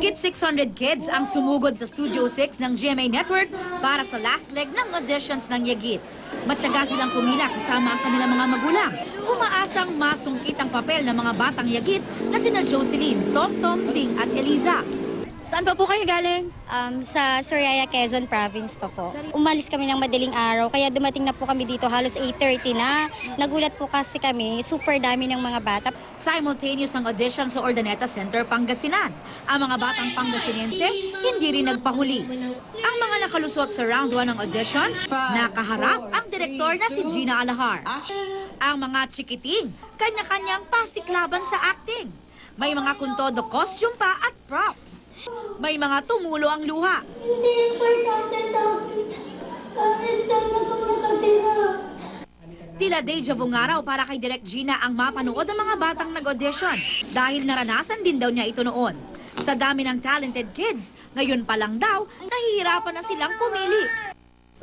Mahigit 600 kids ang sumugod sa Studio 6 ng GMA Network para sa last leg ng auditions ng Yagit. Matyaga silang pumila kasama ang kanilang mga magulang. Umaasang masungkit ang papel ng mga batang Yagit na sina Jocelyn, Tom, Ding at Eliza. Saan pa po kayo galing? Sa Soraya, Quezon Province pa po. Umalis kami ng madaling araw, kaya dumating na po kami dito halos 8:30 na. Nagulat po kasi kami, super dami ng mga bata. Simultaneous ang audition sa Ordaneta Center, Pangasinan. Ang mga batang Pangasinense hindi rin nagpahuli. Ang mga nakalusot sa round 1 ng auditions, nakaharap ang direktor na si Gina Alahar. Ang mga chikiting, kanya-kanyang pasiklaban sa acting. May mga kuntodo costume pa at props. May mga tumulo ang luha. Hindi importante sa akin. Kahit saan ako makatira. Tila deja vu nga raw para kay Direk Gina ang mapanood ng mga batang nag-audition dahil naranasan din daw niya ito noon. Sa dami ng talented kids, ngayon pa lang daw, nahihirapan na silang pumili.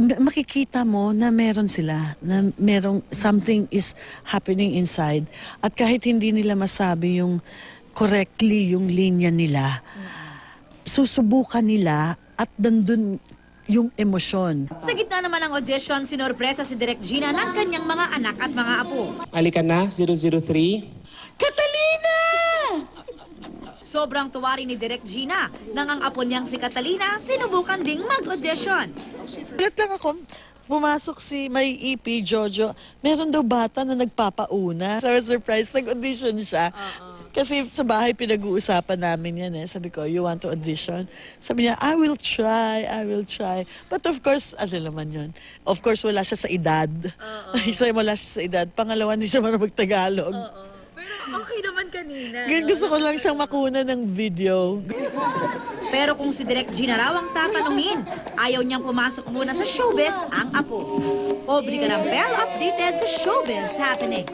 Makikita mo na meron sila, na merong something is happening inside. At kahit hindi nila masabi yung correctly yung linya nila, susubukan nila at nandun yung emosyon. Sa gitna naman ng audition, sinorpresa si Direk Gina ng kanyang mga anak at mga apo. Alika na, 003. Catalina! Sobrang tuwari ni Direk Gina nang ang apo niyang si Catalina sinubukan ding mag-audition. Ulit lang ako, pumasok si may EP, Jojo. Meron daw bata na nagpapauna. Sa surprise, nag-audition siya. Kasi sa bahay pinag-uusapan namin yan eh. Sabi ko, you want to audition? Sabi niya, I will try. But of course, ano naman yun? Of course, wala siya sa edad. Isa, wala siya sa edad. Pangalawa, hindi siya marunong mag-Tagalog. Pero okay naman kanina. Gusto ko lang siyang makuna ng video. Pero kung si Direk Gina raw ang tatanungin, ayaw niyang pumasok muna sa showbiz ang apo. Aubrey Carampel updated sa showbiz happening.